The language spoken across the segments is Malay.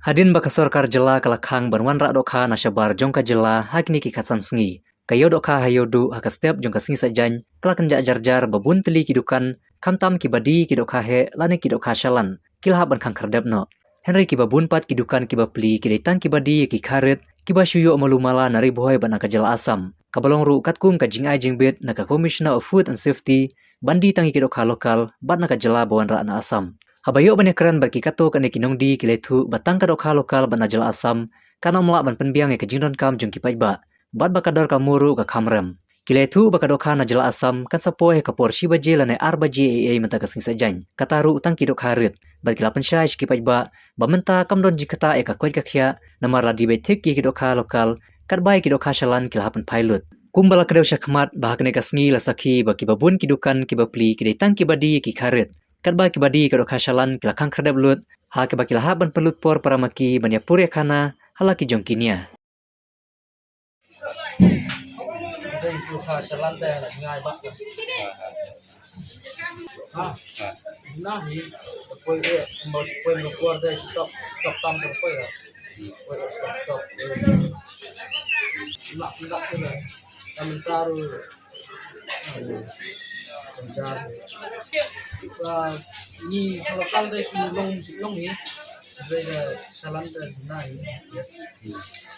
Hadin baka sorkar jela kalakang banwan rak dokha nasyabar jongka jela hakni ki katsan sengi. Kayo dokha hayodu haka step jongka sengi sajan kelakan jar babun teli kidukan kantam kibadi kidokha he lani kidokha shalan kilha ban kang kardebno. Henry kiba bunpat kidukan kiba pli kidaitan kibadi ki karet kiba syuyo malumala nari boy ban aka jela asam. Kabalong ru katkung kajing ajing bet naka Commissioner of Food and Safety bandi tangi kidokha lokal ban naka jela bawan rak na asam. Habayo banyak keren bagi kato kane kinongdi kiletu batang kadok lokal ban ajal asam kana melak ban penbiang ke jingdon kam jung kipaiba bat bakador kamuru ka kamrem kiletu bakadokha najal asam kan sapoe ka porsi baje lane arbaje menta kasing sajan kataru utang kidok harit bat kilapan syai kipaiba bamenta kamdon jikata ka koit ka khia namar ladi betik ki kidokha lokal katbai kidokha shalan kilapan pilot kumbala kedau syakmat bahakne kasngi lasaki baki babun kidukan kibapli kidetang kibadi ki karit kadba kibadi kadok hasyalan kilakang kerdab lut ha kibaki lahaban pelut por para maki banya purya kana halaki jongkinia ni lokal dai long ni dai salan dai nai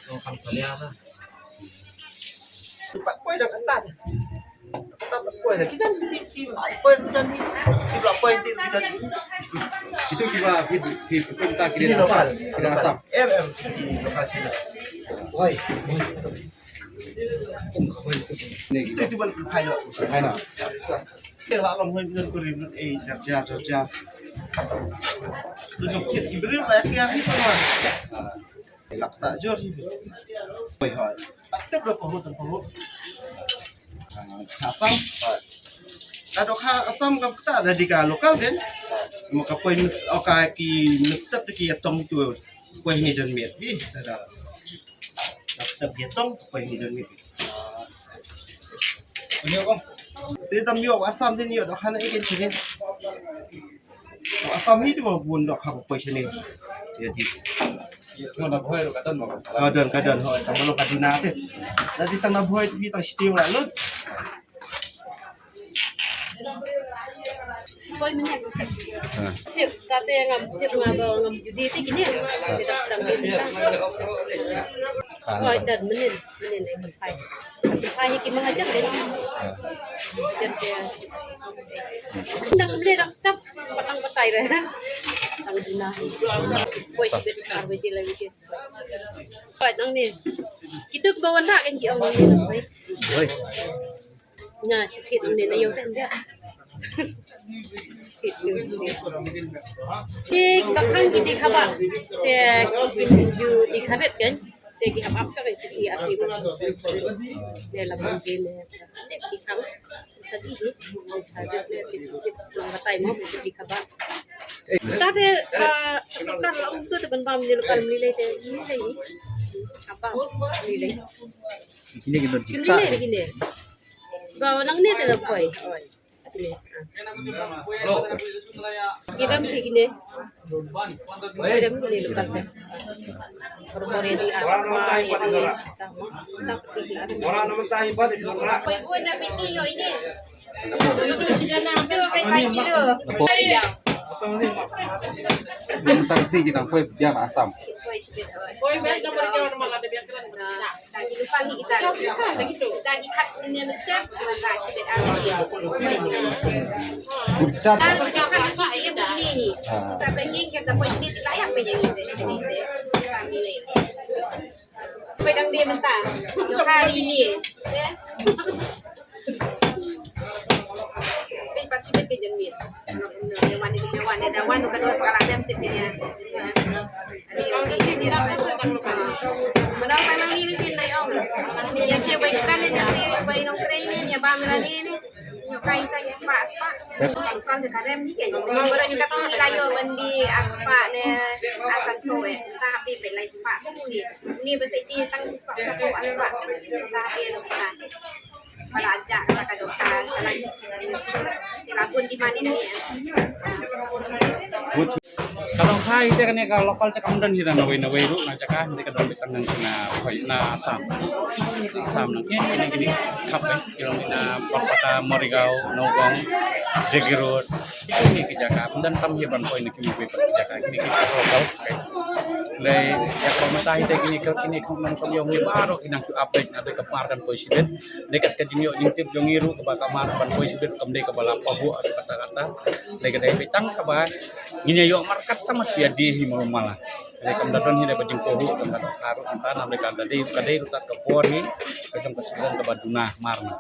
long kan salia na Pak koi dah ketat. Ketat koi dah. Kita koi bukan ni. Kita koi tidak. Itu kita kira asam, kira asam. Lokal sini. Oi. Itu cuma pilot. Hai na. Dia lah long hơn kurim jar. Duduk kit ibril kayak yang itu mah. Lak tak jor sih. Oi hoi. Aktif dah pahut. Asam. Kadok asam kam kita ada di lokal kan. Maka poin oka ki mestap ki atong tu poin ni jan miet. Ih, ada. Mestap ki atong poin ni jan miet. Punya kong. Dia tam yo asam dia ni dok hana ikan sini. Asam ni tu mah bun dok hak poin sini. Jadi Semua nak boy kata mau. kadon hoi kamu lo kadina tu. Tadi tang na boy tu kita steam lah lut. Boy mana tu? Hip kata yang ngam judi tu gini. Kita sedang bina. Boy dan menin yang pai. Pai yang kita mengajar kan. Jadi dah boleh dah stop patang patai dah. Tang dina. Boy sebut RBJ lagi kes. Boy nang ni. Kita ke bawah nak kan dia orang ni boy. Boy. Nah, sikit ni na yung tanda. Di bakang di khabar. Te ju di khabet kan. Te ki hab apa kan sisi asli ba. Dia la mungkin di kham. Tadi ni ada di batai mau di khabar. Tadi kan laung tu teban pam ni lokal nilai te ni apa nilai. Ini kita Nilai gini. Kau nang ni ada apa? Kiram begini. Kiram ni lupa kan. Permori di asma ini. Orang nama tahi pada di luar. Ibu nak video ini. Sudah nak tu pengen video. Tentang si kita boy biar asam. Boy, baik nama dia orang malah ada biar keren. Lagi lupa ni kita. Lagi kat ni mesti masa sibet ada. Budak. Dan macam apa ayam ni. Sampai ni kita pun ni layak macam ni. Kami ni. Pedang dia mentah. Hari ini. Pasti bekerja ni. Mewan ada wan bukan dua perkara ada mesti dia. Kalau dia dah menang memang ni dia dah on. Dia siapa kan dia siapa yang training dia bamela ni. Yung kain tayo spa. Kan dekarem ni kay. Mangoro yung katong ilayo bandi aspa ne akan soe. Tapi pelai spa ni. Ni basta iti tang spa sa aspa. Tapi ano pa. Malaja kakadosa sa lagi. Tilagon di manin niya. Kalau kai itu kan ya kalau lokal cakap dan hilang nawe lu nak cakap nanti kadang kita nang kena na asam nangnya ini kap kilo na Perpata Morigao Nogong Jegirut itu ni kejagaan dan tam hiban poin ni kini kejagaan ini kita lokal lay ya kalau mata itu kini nang kami yang baru kinang update ada kemarkan presiden dekat ke jinyo nyintip jongiru ke kamar ban presiden kembali ke bala pabu atau kata-kata dekat dari petang kabar ini yo market sama dia di malah jadi kemudian ini dapat jengkohu dan kata harus entah namanya kata dia kadai rutak ke pori kecam kesedihan ke baduna marna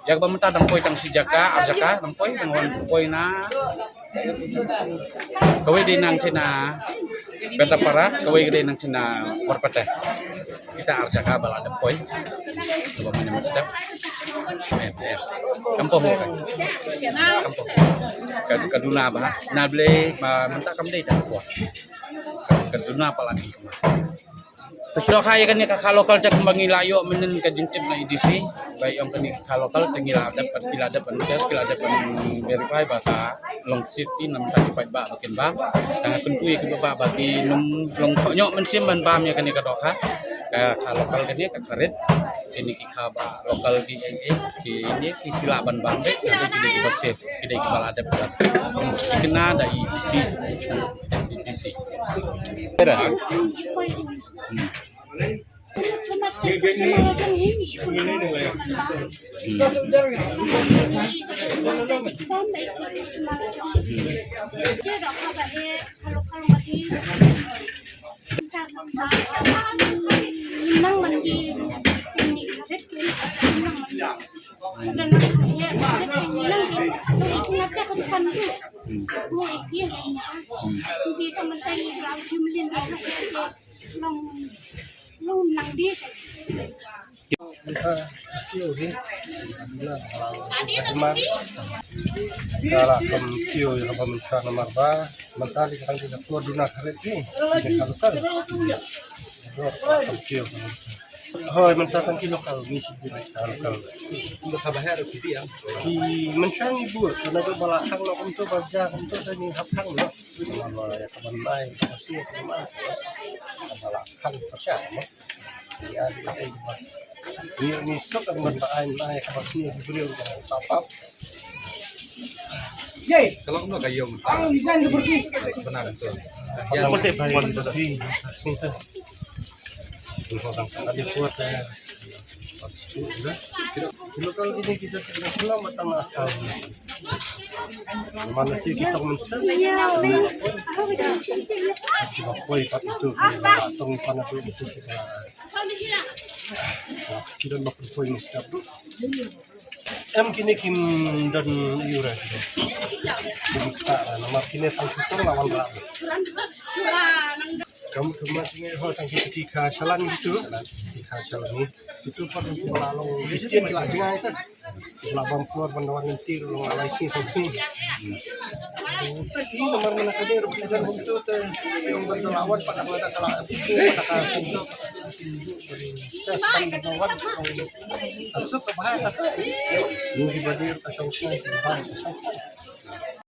ya pemerintah dan poi tang sijaka arzaka dan poi dengan poi na kowe di nang cina beta para kowe di nang cina Perpata kita arzaka bala ada poi coba mana mesti kampung kan kampung kaduna bah nable mentak kam dei tak kuat kaduna apalagi Sudah kaya kan ya kakak lokal cak kembangi layo menen ka jengtip na edisi baik yang kini kakak lokal tengila dapat kila dapat verify baka long safety nam tadi pai ba makin ba tanga tuntui ke ba bagi num long nyok mensim ban bam ya kan ya kadoka kakak lokal kan ya kakaret ini kita lokal di ini kila ban bam be nanti kita di safe kita kepala ada berat kena dari edisi Beda. Kalau kio yang pemerintah nomor ba, mentari kan tidak keluar dunia karet ni, kalau kan, kio. Hoi mentari kilo kalau misi kalau. Kabar harus gitu ya. Di mencang ibu, karena tu balakang nak untuk baca untuk tadi hapang nak. Kalau ya kawan lain, pasti kawan balakang pasal. Ya, ini sok kan berbahan naik pasti beliau sapap. Kalau enggak kayak yang benar itu. Ya masih banyak tadi. Orang ada kuat ya. Kalau ini kita tidak selamat sama asal. Mana sih kita menstart? Kita koi pak itu tong panas itu kita makan koi menstart. Kini kim dan iura. Kita nama kini tangsutur lawan rakyat. Kamu kemarin tangki ketika jalan gitu, ketika jalan itu pada lalu miskin lah jangan itu, labang keluar bandawan nanti lalu alai sih sampai. Ini nomor mana kali rebutan untuk yang berlawan pada pada kalah itu pada kalah itu. Kita bandawan asuk ke bahaya kata. Ini dibadir pasang pasang.